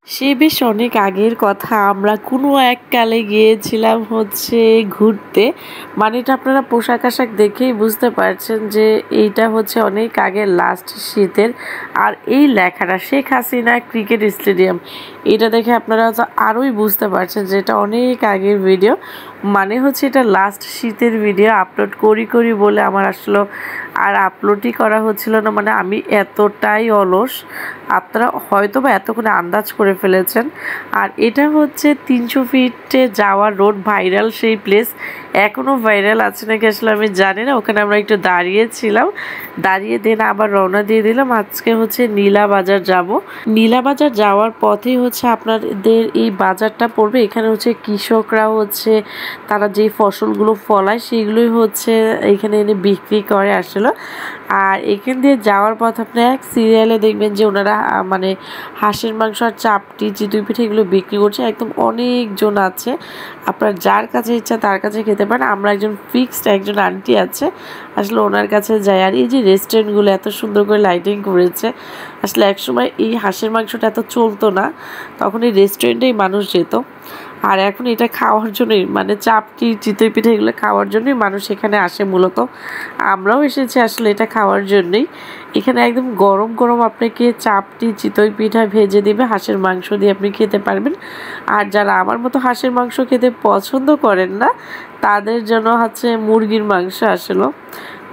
সে বেশ অনেক আগের কথা। আমরা কোনো এককালে গিয়েছিলাম হচ্ছে ঘুরতে। মানে এটা আপনারা পোশাক-আশাক দেখেই বুঝতে পারছেন যে এইটা হচ্ছে অনেক আগের লাস্ট শীতের। আর এই লেখাটা শেখ হাসিনা ক্রিকেট স্টেডিয়াম, এটা দেখে আপনারা তো আরোই বুঝতে পারছেন যে এটা অনেক আগের ভিডিও। মানে হচ্ছে এটা লাস্ট শীতের ভিডিও আপলোড করি বলে আমার আসলে আর আপলোডই করা হচ্ছিল না। মানে আমি এতটাই অলস, আপনারা হয়তো বা এতক্ষণে আন্দাজ করে ফেলেছেন। আর এটা হচ্ছে 300 ফিটে যাওয়ার রোড, ভাইরাল সেই প্লেস। এখনও ভাইরাল আছে নাকি আসলে আমি জানি না। ওখানে আমরা একটু দাঁড়িয়েছিলাম, দাঁড়িয়ে দেন আবার রওনা দিয়ে দিলাম। আজকে হচ্ছে নীলা বাজার যাব। নীলা বাজার যাওয়ার পথেই হচ্ছে আপনাদের এই বাজারটা পড়বে। এখানে হচ্ছে কৃষকরা হচ্ছে তারা যে ফসলগুলো ফলায় সেইগুলোই হচ্ছে এখানে এনে বিক্রি করে আসলে। আর এখান দিয়ে যাওয়ার পথ আপনি এক সিরিয়ালে দেখবেন যে ওনারা মানে হাঁসের মাংস আর চাপটি, চিতই পিঠে এগুলো বিক্রি করছে। একদম অনেকজন আছে, আপনার যার কাছে ইচ্ছা তার কাছে খেতে পারেন। আমরা একজন আন্টি আছে, আসলে ওনার কাছে যাই। আর এই যে রেস্টুরেন্টগুলো এত সুন্দর করে লাইটিং করেছে, আসলে একসময় এই হাঁসের মাংসটা এত চলতো না, তখন এই রেস্টুরেন্টেই মানুষ যেত। আর এখন এটা খাওয়ার জন্যই, মানে চাপটি, চিতই পিঠে এগুলো খাওয়ার জন্যই মানুষ এখানে আসে মূলত। আমরাও এসেছি আসলে এটা খাওয়ার জন্যই। এখানে একদম গরম গরম আপনাকে চাপটি, চিতই পিঠা ভেজে দিবে, হাঁসের মাংস দিয়ে আপনি খেতে পারবেন। আর যারা আমার মতো হাঁসের মাংস খেতে পছন্দ করেন না, তাদের জন্য হচ্ছে মুরগির মাংস আসলো।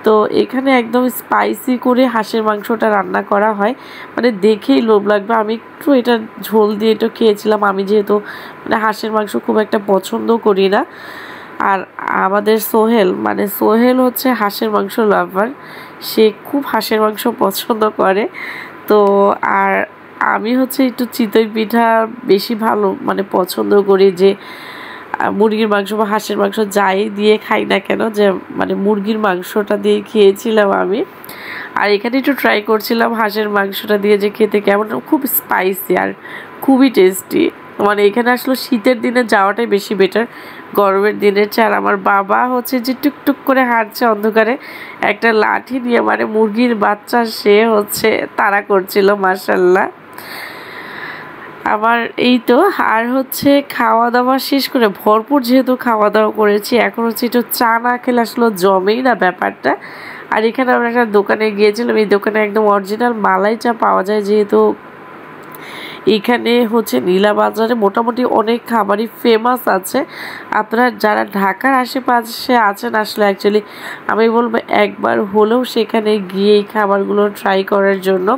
তো এখানে একদম স্পাইসি করে হাঁসের মাংসটা রান্না করা হয়, মানে দেখেই লোভ লাগবে। আমি একটু এটা ঝোল দিয়ে একটু খেয়েছিলাম, আমি যেহেতু মানে হাঁসের মাংস খুব একটা পছন্দ করি না। আর আমাদের সোহেল হচ্ছে হাঁসের মাংস লাভার, সে খুব হাঁসের মাংস পছন্দ করে। তো আর আমি হচ্ছে একটু চিতই পিঠা বেশি ভালো মানে পছন্দ করি, যে মুরগির মাংস বা হাঁসের মাংস যাই দিয়ে খাই না কেন, যে মানে মুরগির মাংসটা দিয়ে খেয়েছিলাম আমি। আর এখানে একটু ট্রাই করছিলাম হাঁসের মাংসটা দিয়ে যে খেতে কেমন, খুব স্পাইসি আর খুবই টেস্টি। মানে এখানে আসলে শীতের দিনে যাওয়াটাই বেশি বেটার গরমের দিনের চেয়ে। আর আমার বাবা হচ্ছে যে টুকটুক করে হাঁটছে অন্ধকারে একটা লাঠি নিয়ে, মানে মুরগির বাচ্চা সে হচ্ছে তাড়া করছিল। মাশাআল্লাহ। আবার এই তো আর হচ্ছে খাওয়া দাওয়া শেষ করে ভরপুর যেহেতু খাওয়া দাওয়া করেছি, এখন হচ্ছে একটু চা না খেলে আসলে জমেই না ব্যাপারটা। আর এখানে আমরা একটা দোকানে গিয়েছিলাম, এই দোকানে একদম অরিজিনাল মালাই চা পাওয়া যায়। যেহেতু এখানে হচ্ছে নীলা বাজারে মোটামুটি অনেক খাবারই ফেমাস আছে। আপনারা যারা ঢাকার আশেপাশে আছেন আসলে অ্যাকচুয়ালি আমি বলবো একবার হলেও সেখানে গিয়ে এই খাবারগুলো ট্রাই করার জন্য।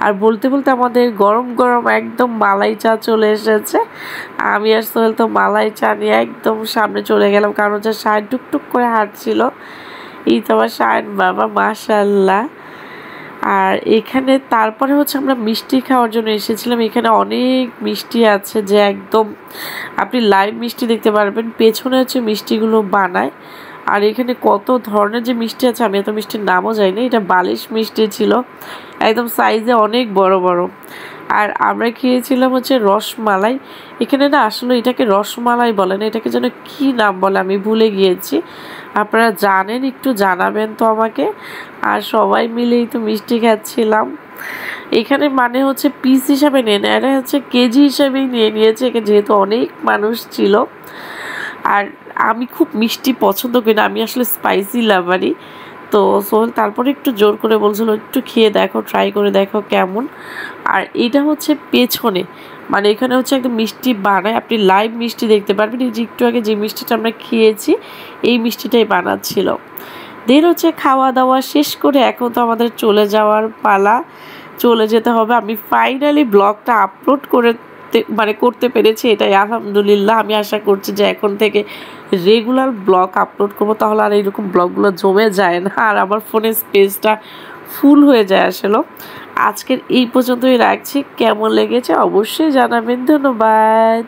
আর বলতে বলতে আমাদের গরম গরম একদম মালাই চা চলে এসেছে। আমি আর সোহেল তো মালাই চা নিয়ে একদম সামনে চলে গেলাম, কারণ হচ্ছে শায়ন টুকটুক করে হাঁটছিল। এই তো আমার শায়ন বাবা, মাশাআল্লাহ। আর এখানে তারপরে হচ্ছে আমরা মিষ্টি খাওয়ার জন্য এসেছিলাম। এখানে অনেক মিষ্টি আছে, যে একদম আপনি লাইভ মিষ্টি দেখতে পারবেন, পেছনে হচ্ছে মিষ্টিগুলো বানায়। আর এখানে কত ধরনের যে মিষ্টি আছে, আমি এত মিষ্টির নামও জানি না। এটা বালিশ মিষ্টি ছিল, একদম সাইজে অনেক বড় বড়। আর আমরা খেয়েছিলাম হচ্ছে রসমালাই। এখানে না আসলে এটাকে রসমালাই বলে না, এটাকে যেন কি নাম বলে আমি ভুলে গিয়েছি। আপনারা জানেন একটু জানাবেন তো আমাকে। আর সবাই মিলেই তো মিষ্টি খাচ্ছিলাম। এখানে মানে হচ্ছে পিস হিসাবে নেয় না, এটা হচ্ছে কেজি হিসাবেই নিয়ে নিয়েছে, যেহেতু অনেক মানুষ ছিল। আর আমি খুব মিষ্টি পছন্দ করি না, আমি আসলে স্পাইসি লাভারই। তো সোহেল তারপরে একটু জোর করে বলছিল একটু খেয়ে দেখো, ট্রাই করে দেখো কেমন। আর এটা হচ্ছে পেছনে, মানে এখানে হচ্ছে একদম মিষ্টি বানায়, আপনি লাইভ মিষ্টি দেখতে পারবেন। এই যে একটু আগে যে মিষ্টিটা আমরা খেয়েছি, এই মিষ্টিটাই বানাচ্ছিল। দেন হচ্ছে খাওয়া দাওয়া শেষ করে এখন তো আমাদের চলে যাওয়ার পালা, চলে যেতে হবে। আমি ফাইনালি ব্লগটা আপলোড করতে পেরেছি, এটাই আলহামদুলিল্লাহ। আমি আশা করছি যে এখন থেকে রেগুলার ব্লগ আপলোড করবো, তাহলে আর এইরকম ব্লগগুলো জমে যায় না, আর আমার ফোনের স্পেসটা ফুল হয়ে যায় আসলে। আজকের এই পর্যন্তই রাখছি, কেমন লেগেছে অবশ্যই জানাবেন। ধন্যবাদ।